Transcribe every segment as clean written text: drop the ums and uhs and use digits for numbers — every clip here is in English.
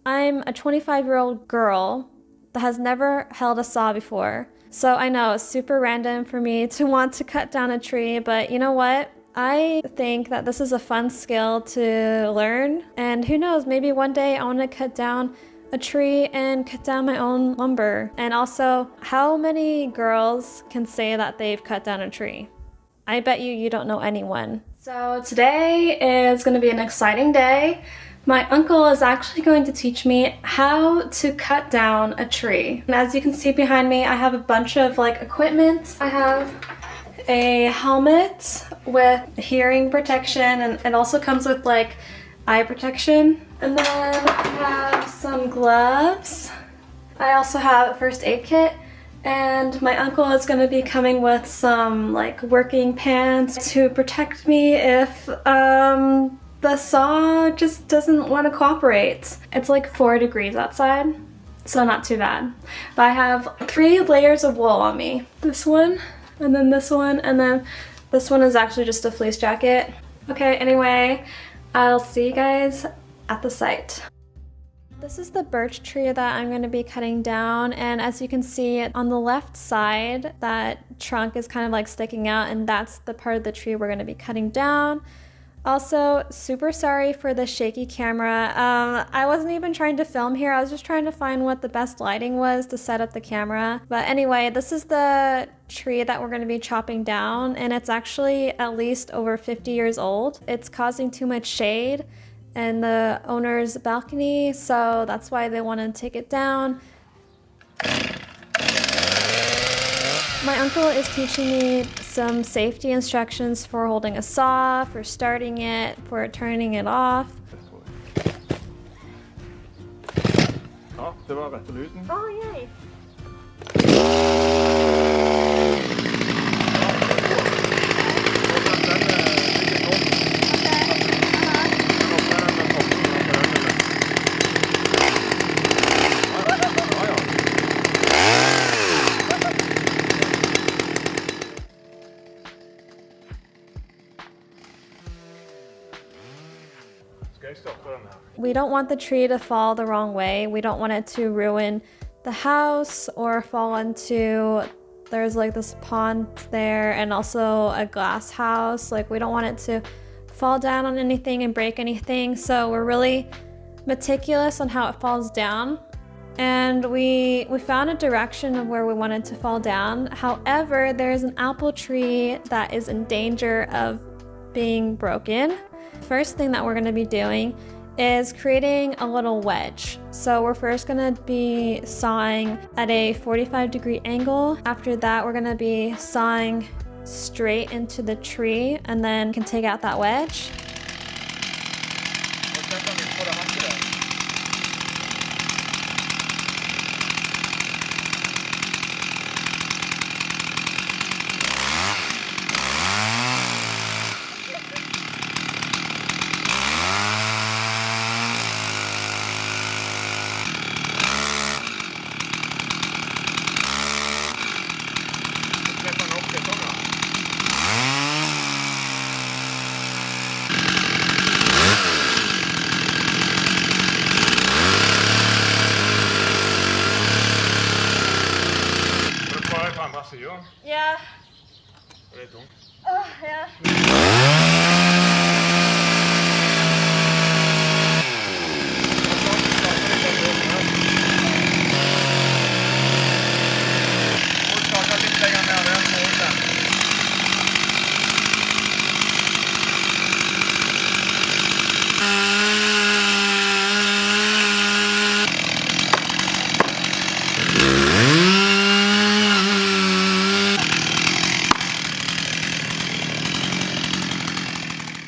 I'm a 25-year-old girl that has never held a saw before. So I know it's super random for me to want to cut down a tree, but you know what? I think that this is a fun skill to learn, and who knows, maybe one day I want to cut down a tree and cut down my own lumber. And also, how many girls can say that they've cut down a tree? I bet you don't know anyone. So today is going to be an exciting day. My uncle is actually going to teach me how to cut down a tree. And as you can see behind me, I have a bunch of equipment. I have a helmet with hearing protection, and it also comes with eye protection. And then I have some gloves. I also have a first aid kit, and my uncle is going to be coming with some working pants to protect me if the saw just doesn't want to cooperate. It's like 4 degrees outside, so not too bad. But I have 3 layers of wool on me. This one, and then this one, and then this one is actually just a fleece jacket. Okay, anyway, I'll see you guys at the site. This is the birch tree that I'm going to be cutting down, and as you can see on the left side, that trunk is kind of sticking out, and that's the part of the tree we're going to be cutting down. Also, super sorry for the shaky camera. I wasn't even trying to film here. I was just trying to find what the best lighting was to set up the camera. But anyway, this is the tree that we're going to be chopping down, and it's actually at least over 50 years old. It's causing too much shade in the owner's balcony, so that's why they want to take it down. My uncle is teaching me some safety instructions for holding a saw, for starting it, for turning it off. Ja, det var rette lyden. Oh, yay! We don't want the tree to fall the wrong way. We don't want it to ruin the house or fall into, there's this pond there and also a glass house. We don't want it to fall down on anything and break anything. So we're really meticulous on how it falls down. And we found a direction of where we wanted to fall down. However, there's an apple tree that is in danger of being broken. First thing that we're going to be doing is creating a little wedge. So we're first going to be sawing at a 45-degree angle. After that, we're going to be sawing straight into the tree, and then can take out that wedge. Yeah. Oh, yeah.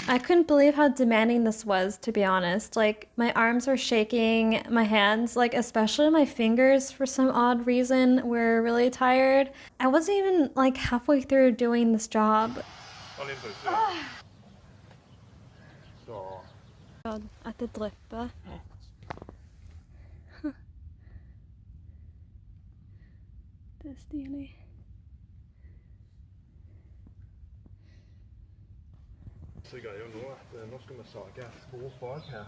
I couldn't believe how demanding this was, to be honest. My arms were shaking, my hands, especially my fingers, for some odd reason, were really tired. I wasn't even halfway through doing this job. God, at det drypper. Det er stilig. Så greia nå at nå skal vi sage spor bak her,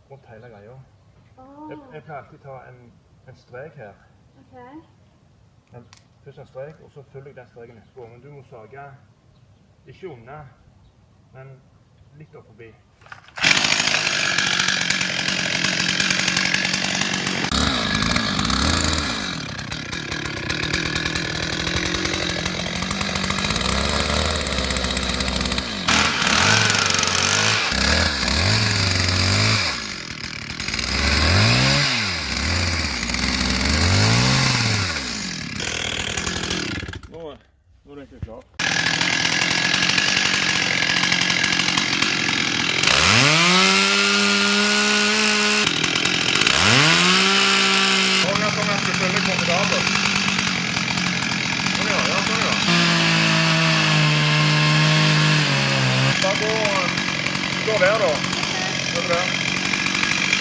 rundt hele greia. Jeg pleier alltid å ta en strek her. Okay. Først en strek, og så følger jeg den streken etterpå. Men du må sage ikke unna, men litt opp forbi. Nå er det egentlig klar. Sånn at du føler komfortabel. Sånn ja. Bare gå der da. Gjør du det?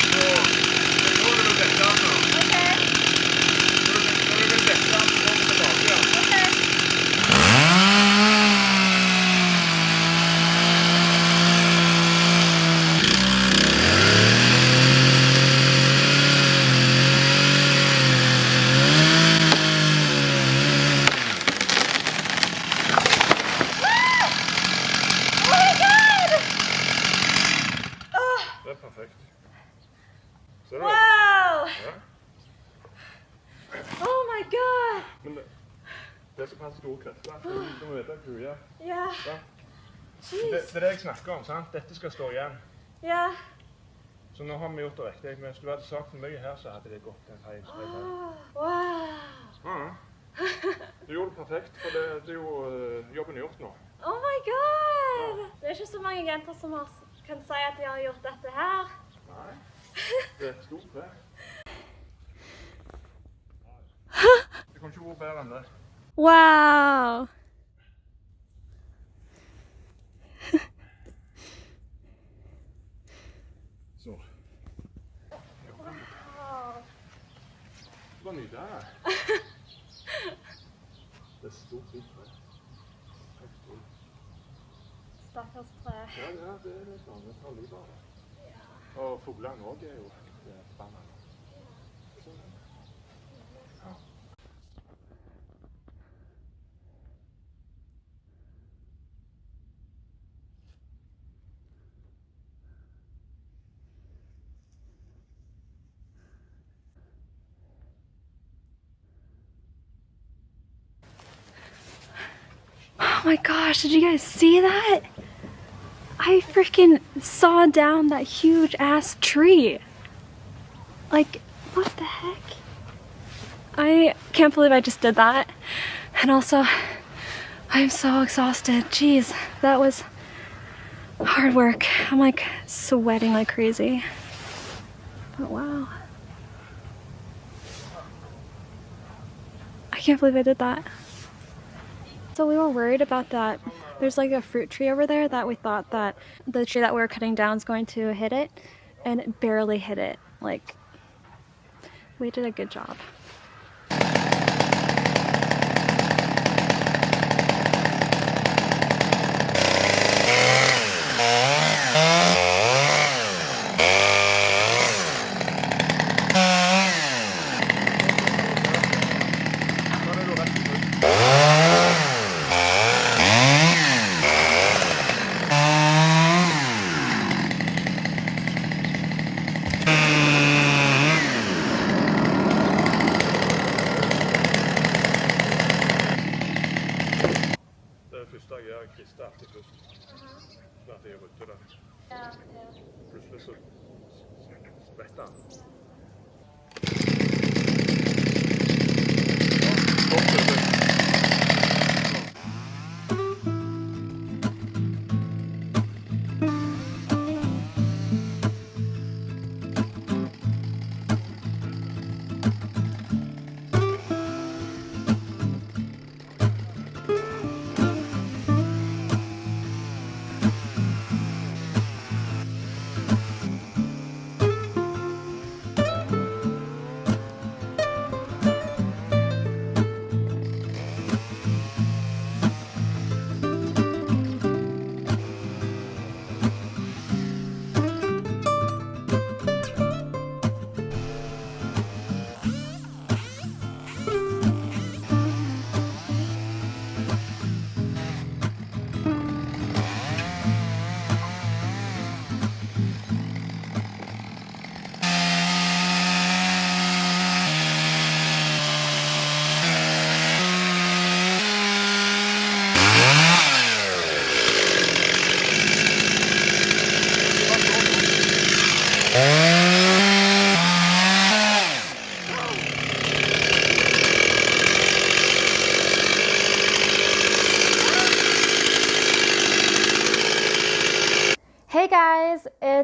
Så nå er det vel dette nå. Når du vil dette, så kommer du tilbake igjen. Det er perfekt. Ser du? Wow! Ja. Oh my god! Men det er såpass store krefter. Du må vite hva du gjør. Ja. Ja. Jeez. Det er det jeg snakker om, sant? Dette skal stå igjen. Ja. Så nå har vi gjort det riktig. Men hvis du hadde sagt for mye her, så hadde det gått en feil. Wow. Ja. Du gjorde det perfekt, for det er jo jobben er gjort nå. Oh my god! Det er ikke så mange jenter som kan si at de har gjort dette her. Nei, det er et stort tre. Det kan ikke være bedre enn det. Wow! Så. Det var nydelig. Det er et stort tre. Stakkars tre. Ja, det er litt sånn. Det tar livet av det. Og fuglene også er jo spennende. Ja. Oh my gosh, did you guys see that? I freaking sawed down that huge ass tree. Like, what the heck? I can't believe I just did that. And also, I'm so exhausted. Jeez, that was hard work. I'm like sweating like crazy. But wow. I can't believe I did that. So we were worried about that. There's like a fruit tree over there that we thought that the tree that we were cutting down is going to hit it, and it barely hit it. Like, we did a good job. Krista alltid først. Sånn at jeg rydder det. Plutselig så spretter han.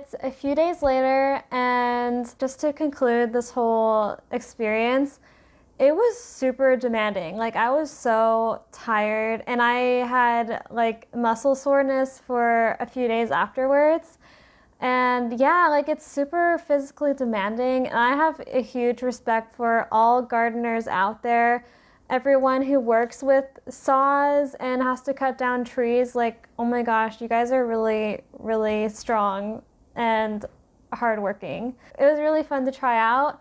it's a few days later, and just to conclude this whole experience, it was super demanding. Like, I was so tired, and I had like muscle soreness for a few days afterwards. And yeah, like, it's super physically demanding. And I have a huge respect for all gardeners out there, everyone who works with saws and has to cut down trees. Like, oh my gosh, you guys are really, really strong and hardworking. It was really fun to try out.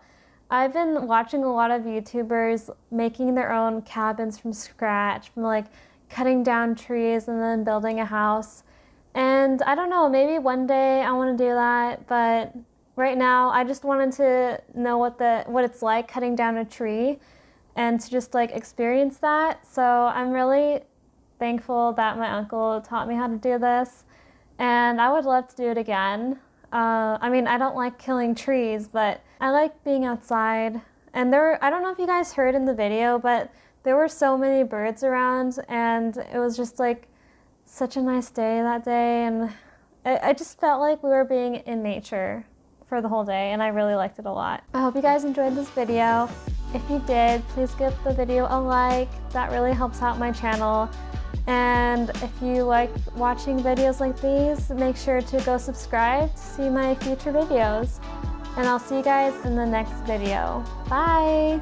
I've been watching a lot of YouTubers making their own cabins from scratch, from like cutting down trees and then building a house. And I don't know, maybe one day I want to do that, but right now I just wanted to know what it's like cutting down a tree and to just like experience that. So I'm really thankful that my uncle taught me how to do this, and I would love to do it again. I mean, I don't like killing trees, but I like being outside. And I don't know if you guys heard in the video, but there were so many birds around, and it was just like such a nice day that day. And I just felt like we were being in nature for the whole day, and I really liked it a lot. I hope you guys enjoyed this video. If you did, please give the video a like. That really helps out my channel. And if you like watching videos like these, make sure to go subscribe to see my future videos. And I'll see you guys in the next video. Bye!